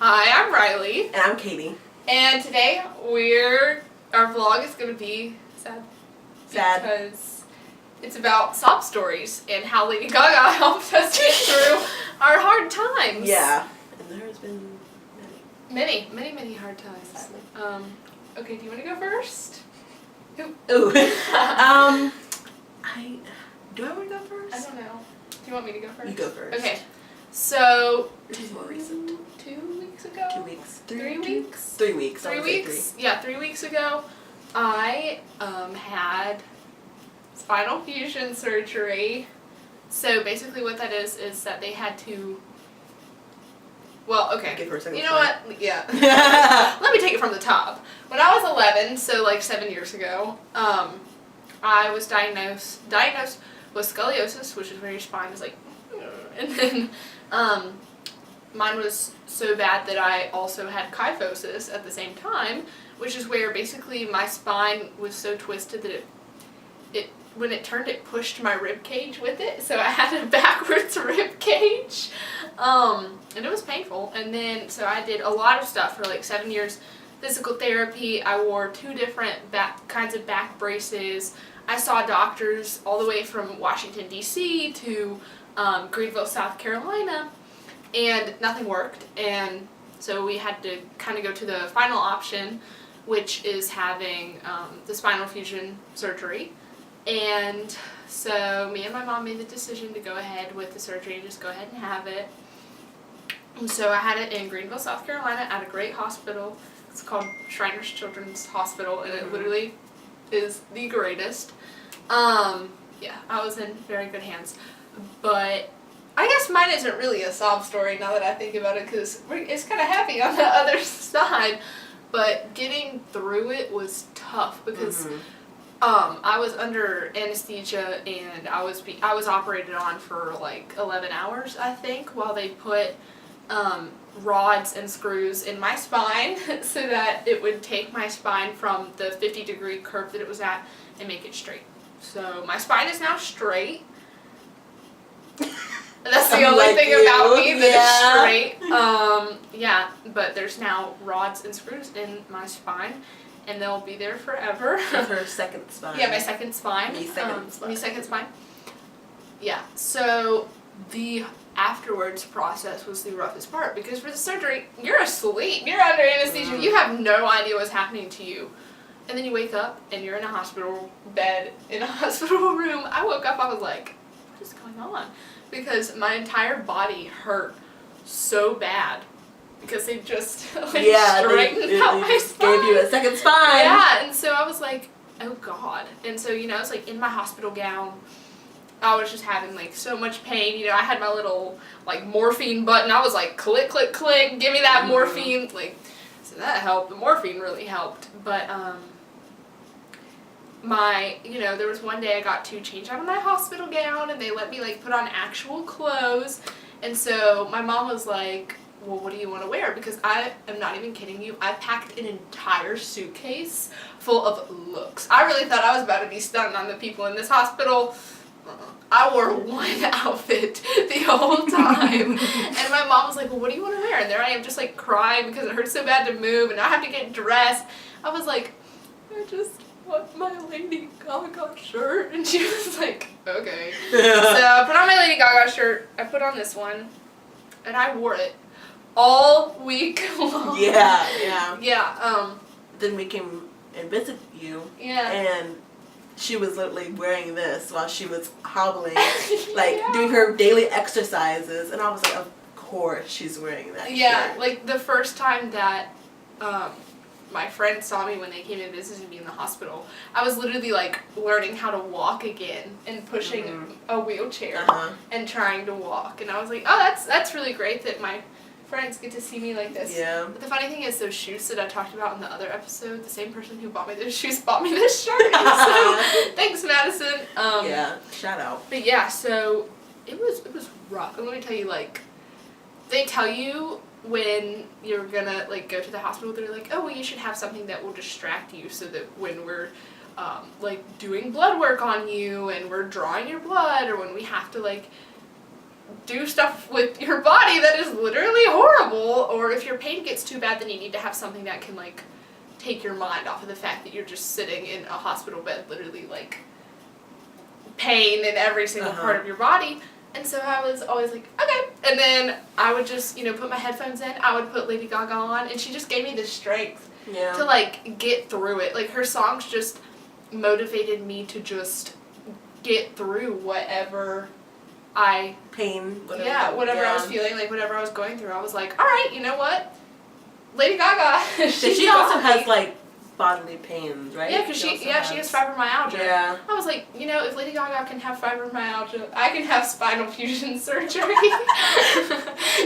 Hi, I'm Riley. And I'm Katie. And today our vlog is going to be sad. Because it's about sob stories and how Lady Gaga helped us get through our hard times. Yeah. And there has been many hard times. Sadly. Okay, do you want to go first? Ooh. Do I want to go first? I don't know. Do you want me to go first? You go first. Okay. So, This is more recent. 2 weeks ago? 2 weeks. 3 weeks? 3 weeks. 3 weeks? Yeah, 3 weeks ago, I had spinal fusion surgery. So basically what that is that they had to, well, okay. Okay, for a second. You know what? Yeah. Let me take it from the top. When I was 11, so like 7 years ago, I was diagnosed with scoliosis, which is where your spine is like, and then mine was so bad that I also had kyphosis at the same time, which is where basically my spine was so twisted that it when it turned, it pushed my rib cage with it, so I had a backwards rib cage, and it was painful. And then so I did a lot of stuff for like 7 years. Physical therapy. I wore 2 different kinds of back braces. I saw doctors all the way from Washington, D.C. to Greenville, South Carolina, and nothing worked. And so we had to kind of go to the final option, which is having the spinal fusion surgery. And so me and my mom made the decision to go ahead with the surgery and just go ahead and have it. And so I had it in Greenville, South Carolina at a great hospital. It's called Shriners Children's Hospital, and it literally is the greatest. Yeah, I was in very good hands. But I guess mine isn't really a sob story now that I think about it, because it's kind of happy on the other side. But getting through it was tough because I was under anesthesia, and I was operated on for like 11 hours, I think, while they put rods and screws in my spine so that it would take my spine from the 50-degree curve that it was at and make it straight. So my spine is now straight. That's the only thing about me that is straight. Yeah, but there's now rods and screws in my spine, and they'll be there forever. Her second spine. Yeah, my second spine. Me second spine. Yeah, so the afterwards process was the roughest part, because for the surgery, you're asleep. You're under anesthesia. You have no idea what's happening to you. And then you wake up, and you're in a hospital bed, in a hospital room. I woke up, I was like, what is going on? Because my entire body hurt so bad. Because they just straightened out my spine. Gave you a second spine. Yeah, and so I was like, oh God. And so, it's like in my hospital gown, I was just having like so much pain. I had my little like morphine button. I was like, click, click, click, give me that morphine. Like, so that helped. The morphine really helped. But there was one day I got to change out of my hospital gown, and they let me like put on actual clothes. And so my mom was like, well, what do you want to wear? Because I am not even kidding you. I packed an entire suitcase full of looks. I really thought I was about to be stunned on the people in this hospital. I wore one outfit the whole time. And my mom was like, well, what do you want to wear? And there I am just like crying because it hurts so bad to move, and I have to get dressed. I was like, I just want my Lady Gaga shirt. And she was like, okay. So I put on my Lady Gaga shirt. I put on this one, and I wore it all week long. Yeah. Then we came and visited you. Yeah. And she was literally wearing this while she was hobbling, doing her daily exercises, and I was like, of course she's wearing that shirt. Like the first time that my friends saw me when they came and visited me in the hospital, I was literally like learning how to walk again and pushing a wheelchair and trying to walk, and I was like, oh, that's really great that my friends get to see me like this. Yeah. But the funny thing is, those shoes that I talked about in the other episode, the same person who bought me those shoes bought me this shirt. So thanks, Madison. Yeah. Shout out. But yeah, so it was rough. And let me tell you, like, they tell you when you're gonna like go to the hospital, they're like, oh, well, you should have something that will distract you, so that when we're like doing blood work on you and we're drawing your blood, or when we have to like do stuff with your body that is literally horrible, or if your pain gets too bad, then you need to have something that can, like, take your mind off of the fact that you're just sitting in a hospital bed, literally, like, pain in every single part of your body. And so I was always like, okay. And then I would just, you know, put my headphones in. I would put Lady Gaga on, and she just gave me the strength to, like, get through it. Like, her songs just motivated me to just get through whatever whatever I was feeling, like, whatever I was going through. I was like, all right, you know what? Lady Gaga. she also has, like, bodily pains, right? Yeah, because she has fibromyalgia. Yeah. I was like, you know, if Lady Gaga can have fibromyalgia, I can have spinal fusion surgery.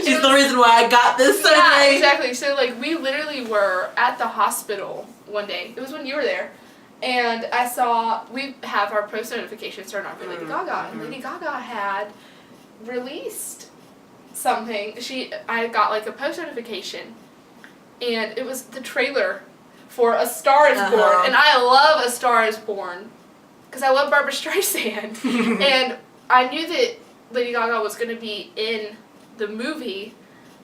She's the reason why I got this surgery. Yeah, exactly. So, like, we literally were at the hospital one day. It was when you were there. And we have our post notifications turned on for Lady Gaga. And Lady Gaga had released something. I got, like, a post notification. And it was the trailer for A Star is Born, and I love A Star is Born because I love Barbra Streisand, and I knew that Lady Gaga was going to be in the movie,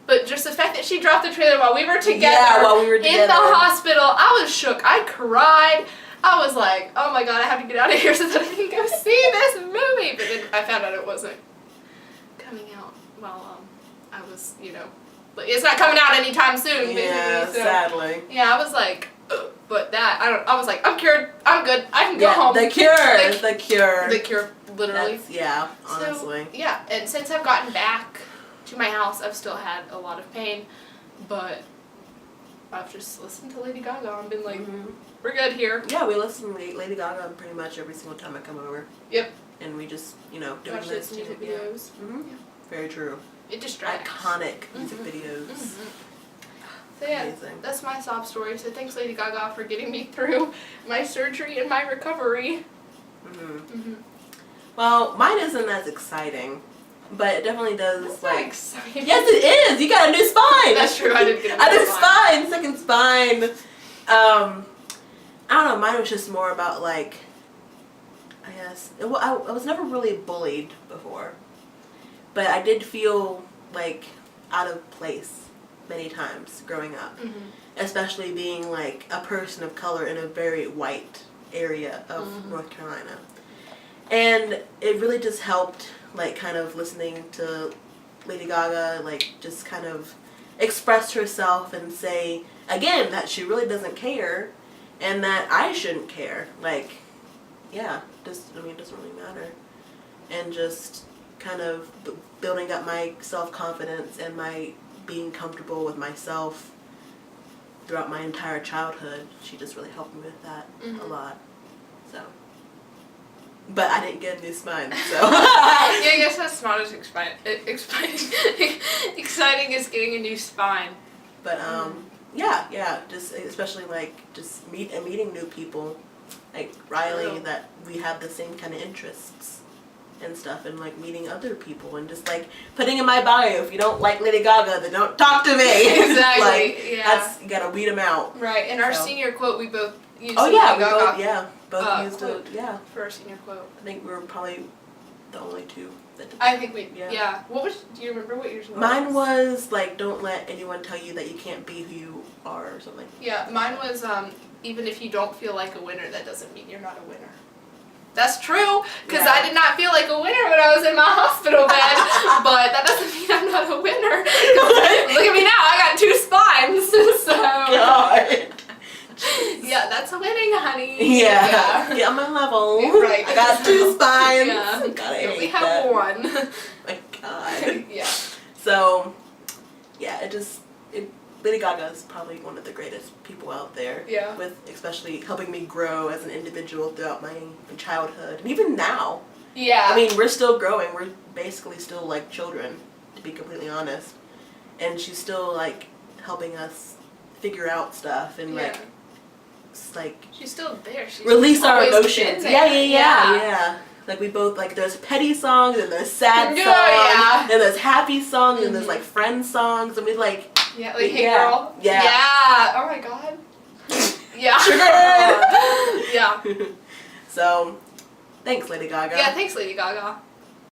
but just the fact that she dropped the trailer while we were together, in the hospital, I was shook. I cried. I was like, oh my god, I have to get out of here so that I can go see this movie. But then I found out it wasn't coming out while I was, you know, but it's not coming out anytime soon, basically. Yeah, so, sadly. Yeah, I was like, but I was like, I'm cured. I'm good. I can go home. The cure. The cure, literally. Honestly. So, yeah, and since I've gotten back to my house, I've still had a lot of pain, but I've just listened to Lady Gaga and been like, we're good here. Yeah, we listen to Lady Gaga pretty much every single time I come over. Yep. And we just, you know, doing watch this. Music videos. Yeah. Very true. It distracts. Iconic music videos. So yeah, amazing. That's my sob story. So thanks, Lady Gaga, for getting me through my surgery and my recovery. Well, mine isn't as exciting, but it definitely does. That's like not exciting. Yes, it is. You got a new spine. That's true. I did get a new spine. Second spine. I don't know. Mine was just more about, like, I guess I was never really bullied before, but I did feel like out of place many times growing up, especially being, like, a person of color in a very white area of North Carolina. And it really just helped, like, kind of listening to Lady Gaga, like, just kind of express herself and say, again, that she really doesn't care and that I shouldn't care. Like, yeah, it doesn't really matter. And just kind of building up my self-confidence and my being comfortable with myself throughout my entire childhood. She just really helped me with that a lot. So, but I didn't get a new spine, so. Yeah, I guess that's not as exciting as getting a new spine. But yeah, just especially, like, just meeting new people, like Riley, that we have the same kind of interests and stuff, and, like, meeting other people and just, like, putting in my bio, if you don't like Lady Gaga, then don't talk to me. Exactly. Like, you gotta weed them out. Right. In our senior quote, we both used Lady Gaga. both used quote it. for our senior quote. I think we were probably the only two that did. I think we. Yeah. Do you remember what yours was? Mine was, like, don't let anyone tell you that you can't be who you are, or something. Yeah, mine was even if you don't feel like a winner, that doesn't mean you're not a winner. That's true, because I did not feel like a winner when I was in my hospital bed, but that doesn't mean I'm not a winner. Look at me now, I got 2 spines, so. God. Yeah, that's a winning, honey. Yeah. Get on my level. Right. I got 2 spines. Yeah. God, we have that. 1. My God. Yeah. So, yeah, Lady Gaga is probably one of the greatest people out there. Yeah. With especially helping me grow as an individual throughout my childhood. And even now. Yeah. I mean, we're still growing. We're basically still, like, children, to be completely honest. And she's still, like, helping us figure out stuff and, like, she's still there. She's release our emotions. Been there. Yeah. Like, we both, like, there's petty songs and there's sad songs. Yeah. And there's happy songs and there's, like, friend songs. And we, like... Yeah, like, hey girl. Yeah. Yeah. Oh my God. Yeah. Sugar. Yeah. So, thanks, Lady Gaga. Yeah, thanks, Lady Gaga.